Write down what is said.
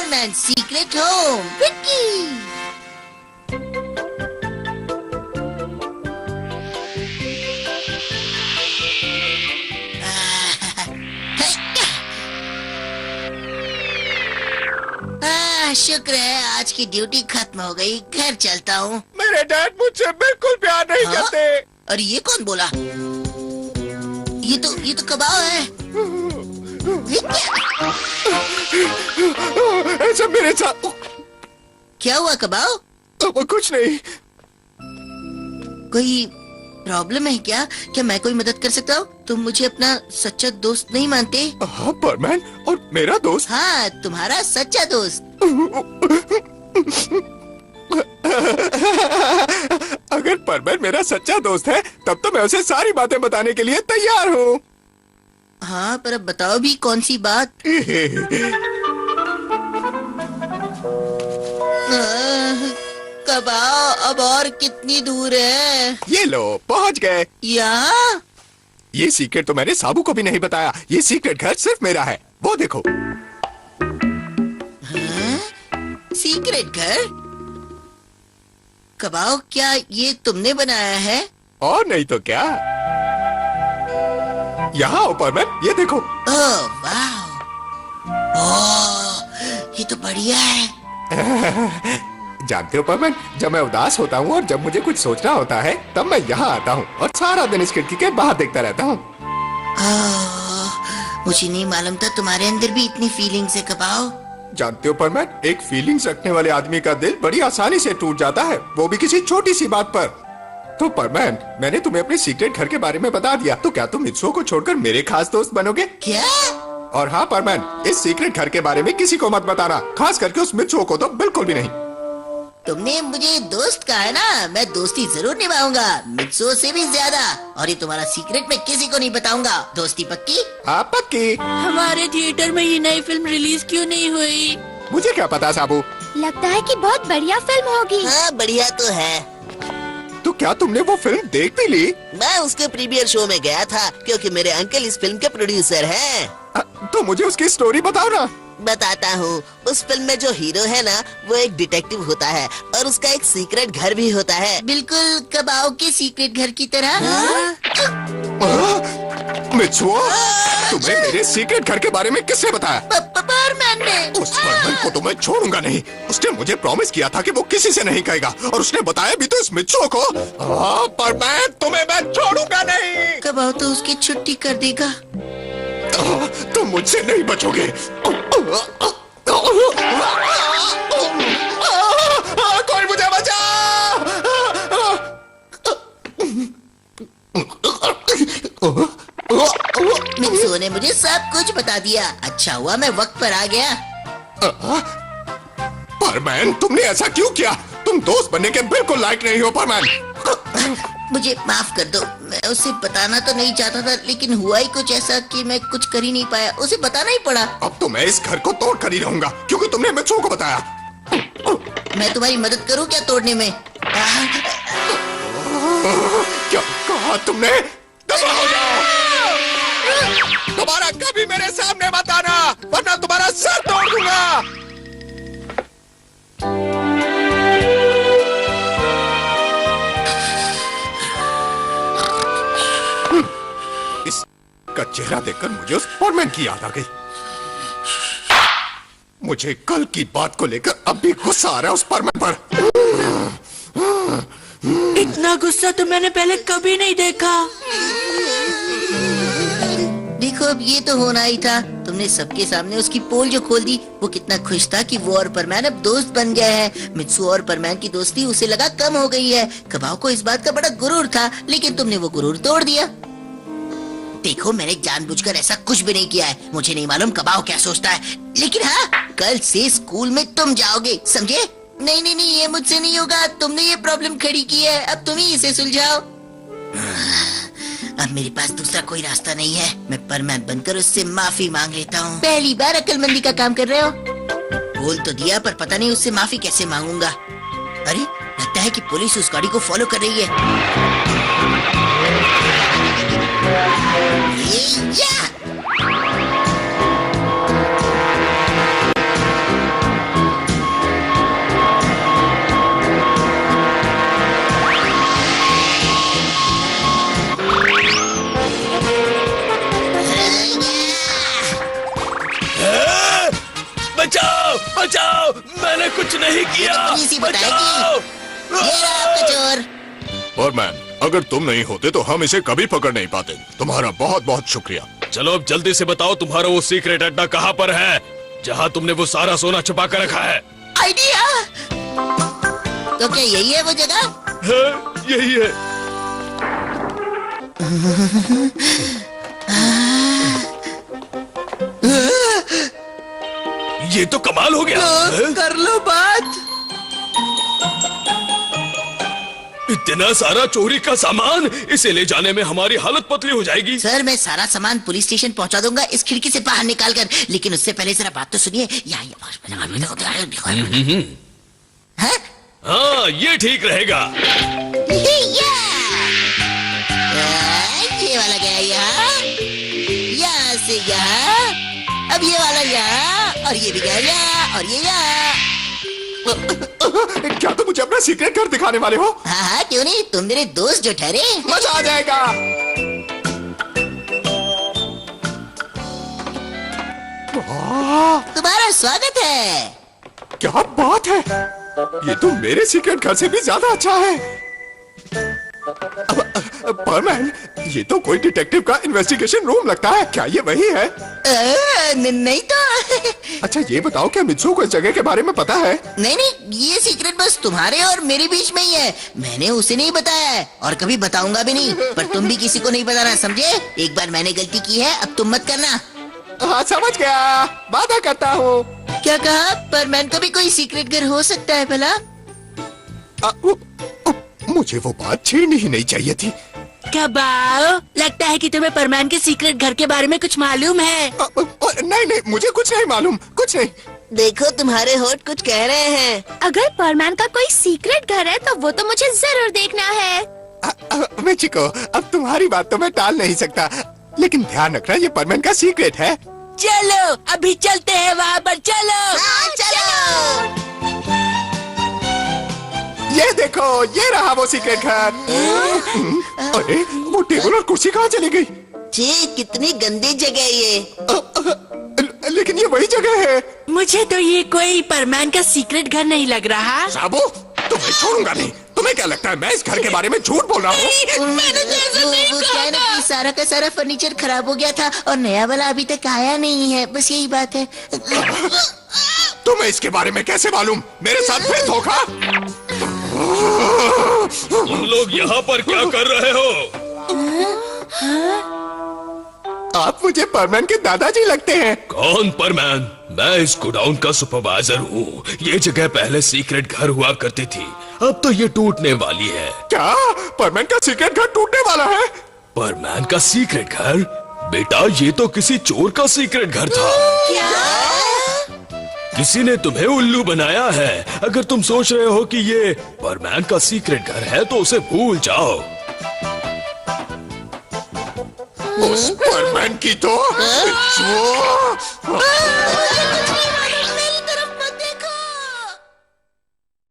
Superman secret home Vicky. शुक्र है आज की ड्यूटी खत्म हो गई, घर चलता हूँ। मेरे डैड मुझसे बिल्कुल प्यार नहीं करते। और ये कौन बोला? ये तो कबाब है। ऐसा मेरे साथ क्या हुआ कबाब? कुछ नहीं। कोई प्रॉब्लम है क्या? क्या मैं कोई मदद कर सकता हूँ? तुम मुझे अपना सच्चा दोस्त नहीं मानते? हाँ परमैन, और मेरा दोस्त। हाँ, तुम्हारा सच्चा दोस्त। अगर परमैन मेरा सच्चा दोस्त है तब तो मैं उसे सारी बातें बताने के लिए तैयार हूँ। हाँ, पर अब बताओ भी कौन सी बात? कबाब अब और कितनी दूर है? ये लो पहुँच गए। यहाँ? ये सीक्रेट तो मैंने साबू को भी नहीं बताया। ये सीक्रेट घर सिर्फ मेरा है, वो देखो। सीक्रेट घर? कबाब क्या ये तुमने बनाया है? और नहीं तो क्या। यहाँ आओ परमैन, ये देखो। ओह वाह, ओह ये तो बढ़िया है। जानते हो परमैन, जब मैं उदास होता हूँ और जब मुझे कुछ सोचना होता है तब मैं यहाँ आता हूँ और सारा दिन इस खिड़की के बाहर देखता रहता हूँ। मुझे नहीं मालूम था तुम्हारे अंदर भी इतनी फीलिंग्स है कबाब। जानते हो परमैन, एक फीलिंग्स रखने वाले आदमी का दिल बड़ी आसानी से टूट जाता है, वो भी किसी छोटी सी बात पर। तो परमैन, मैंने तुम्हें अपने सीक्रेट घर के बारे में बता दिया, तो क्या तुम मित्सुओ को छोड़कर मेरे खास दोस्त बनोगे? क्या? और हाँ परमैन, इस सीक्रेट घर के बारे में किसी को मत बताना, खास करके उस मित्सुओ को तो बिल्कुल भी नहीं। तुमने मुझे दोस्त कहा है ना, मैं दोस्ती जरूर निभाऊंगा, मित्सुओ से भी ज्यादा। और ये तुम्हारा सीक्रेट मैं किसी को नहीं बताऊंगा। दोस्ती पक्की? हाँ पक्की। हमारे थिएटर में ये नई फिल्म रिलीज क्यों नहीं हुई? मुझे क्या पता साबू। लगता है कि बहुत बढ़िया फिल्म होगी। हाँ बढ़िया तो है। तो क्या तुमने वो फिल्म देख भी ली? मैं उसके प्रीमियर शो में गया था क्योंकि मेरे अंकल इस फिल्म के प्रोड्यूसर हैं। तो मुझे उसकी स्टोरी बताओ ना। बताता हूँ। उस फिल्म में जो हीरो है ना, वो एक डिटेक्टिव होता है और उसका एक सीक्रेट घर भी होता है, बिल्कुल कबाब के सीक्रेट घर की तरह। मित्सुओ, तुम्हें मेरे सीक्रेट घर के बारे में किसने बताया? परमैन ने। उस परमैन को तो मैं छोड़ूंगा नहीं। उसने मुझे प्रॉमिस किया था कि वो किसी से नहीं कहेगा, और उसने बताया भी तो इस मित्सुओ को। परमैन, तुम्हें मैं छोड़ूंगा नहीं। कबाब तो उसकी छुट्टी कर देगा। तुम मुझसे नहीं बचोगे। कोई मुझे बचा। मित्सुओ ने मुझे सब कुछ बता दिया। अच्छा हुआ मैं वक्त पर आ गया। परमैन, तुमने ऐसा क्यों किया? तुम दोस्त बनने के बिल्कुल लायक नहीं हो परमैन। मुझे माफ कर दो, मैं उसे बताना तो नहीं चाहता था, लेकिन हुआ ही कुछ ऐसा कि मैं कुछ कर ही नहीं पाया, उसे बताना ही पड़ा। अब तो मैं इस घर को तोड़ कर ही रहूंगा क्योंकि तुमने मित्सुओ को बताया। मैं तुम्हारी मदद करूं क्या तोड़ने में? क्या कहा तुमने? दबा हो जाओ। दोबारा कभी मेरे सामने मत आना, वरना तुम्हारा सर तोड़ दूंगा। का चेहरा देखकर मुझे उस परमैन की याद आ गई। मुझे कल की बात को लेकर अब भी गुस्सा आ रहा है उस परमैन पर। इतना गुस्सा तो मैंने पहले कभी नहीं देखा। देखो अब ये तो होना ही था। तुमने सबके सामने उसकी पोल जो खोल दी। वो कितना खुश था कि वो और परमैन अब दोस्त बन गए हैं। मित्सुओ और परमैन की दोस्ती उसे लगा कम हो गई है। कबाब को इस बात का बड़ा गुरूर था, लेकिन तुमने वो गुरूर तोड़ दिया। देखो मैंने जानबूझकर ऐसा कुछ भी नहीं किया है। मुझे नहीं मालूम कबाब क्या सोचता है, लेकिन हाँ, कल से स्कूल में तुम जाओगे, समझे? नहीं नहीं नहीं, ये मुझसे नहीं होगा। तुमने ये प्रॉब्लम खड़ी की है, अब तुम ही इसे सुलझाओ। अब मेरे पास दूसरा कोई रास्ता नहीं है। मैं परमैन बनकर उससे माफी मांग लेता हूँ। पहली बार अक्लमंदी का काम कर रहे हो। बोल तो दिया, पर पता नहीं उससे माफी कैसे मांगूंगा। अरे लगता है कि पुलिस उस गाड़ी को फॉलो कर रही है। बचाओ बचाओ, मैंने कुछ नहीं किया। पुलिस ही बचाओ। बताएगी। ये रहा आपका चोर। परमैन, अगर तुम नहीं होते तो हम इसे कभी पकड़ नहीं पाते। तुम्हारा बहुत बहुत शुक्रिया। चलो अब जल्दी से बताओ, तुम्हारा वो सीक्रेट अड्डा कहाँ पर है, जहाँ तुमने वो सारा सोना छुपा कर रखा है? आइडिया। तो क्या यही है वो जगह? है, यही है। ये तो कमाल हो गया। हैं? कर लो बात। इतना सारा चोरी का सामान, इसे ले जाने में हमारी हालत पतली हो जाएगी। सर मैं सारा सामान पुलिस स्टेशन पहुंचा दूंगा इस खिड़की से बाहर निकाल कर, लेकिन उससे पहले जरा बात तो सुनिए। हैं? हाँ, ये ठीक रहेगा। ये वाला गया यहाँ, यहाँ से यहाँ, अब ये वाला यहाँ, और ये भी गया यहाँ, और ये यहाँ। क्या तुम मुझे अपना सीक्रेट घर दिखाने वाले हो? हाँ हाँ क्यों नहीं, तुम मेरे दोस्त जो ठहरे। मजा आ जाएगा। तुम्हारा स्वागत है। क्या बात है, ये तो मेरे सीक्रेट घर से भी ज्यादा अच्छा है। परमैन, ये तो कोई डिटेक्टिव का इन्वेस्टिगेशन रूम लगता है। क्या ये वही है? नहीं तो। अच्छा ये बताओ, क्या मित्सू को इस जगह के बारे में पता है? नहीं नहीं, ये सीक्रेट बस तुम्हारे और मेरे बीच में ही है। मैंने उसे नहीं बताया है और कभी बताऊंगा भी नहीं। पर तुम भी किसी को नहीं बताना, समझे? एक बार मैंने गलती की है, अब तुम मत करना। हाँ समझ गया, वादा करता हूँ। क्या कहा? पर मैन का भी कोई सीक्रेट घर हो सकता है भला? मुझे वो बात छेड़नी ही नहीं चाहिए थी। कबाओ, लगता है कि तुम्हें परमान के सीक्रेट घर के बारे में कुछ मालूम है। नहीं नहीं, मुझे कुछ नहीं मालूम, कुछ नहीं। देखो तुम्हारे होठ कुछ कह रहे हैं। अगर परमान का कोई सीक्रेट घर है तो वो तो मुझे जरूर देखना है। मिचिको, अब तुम्हारी बात तो मैं टाल नहीं सकता, लेकिन ध्यान रखना ये परमैन का सीक्रेट है। चलो अभी चलते हैं वहाँ पर, चलो। हाँ, चलो। ये देखो, ये रहा वो सीक्रेट घर। अरे वो टेबल और कुर्सी कहाँ चली गई? जी कितनी गंदी जगह है ये। लेकिन ये वही जगह है। मुझे तो ये कोई परमान का सीक्रेट घर नहीं लग रहा। साबू, तुम्हें छोड़ूंगा नहीं। तुम्हें क्या लगता है मैं इस घर के बारे में झूठ बोल रहा हूँ? मैंने तो ऐसा नहीं वो क्या है ना कि सारा का सारा फर्नीचर खराब हो गया था और नया वाला अभी तक आया नहीं है, बस यही बात है। तुम्हें इसके बारे में कैसे मालूम? मेरे साथ फिर धोखा? तुम लोग यहाँ पर क्या कर रहे हो? आप मुझे परमैन के दादाजी लगते हैं। कौन परमैन? मैं इस गोडाउन का सुपरवाइजर हूँ। ये जगह पहले सीक्रेट घर हुआ करती थी, अब तो ये टूटने वाली है। क्या परमैन का सीक्रेट घर टूटने वाला है? परमैन का सीक्रेट घर? बेटा ये तो किसी चोर का सीक्रेट घर था। किसी ने तुम्हें उल्लू बनाया है। अगर तुम सोच रहे हो कि ये परमैन का सीक्रेट घर है तो उसे भूल जाओ। उस परमैन की तो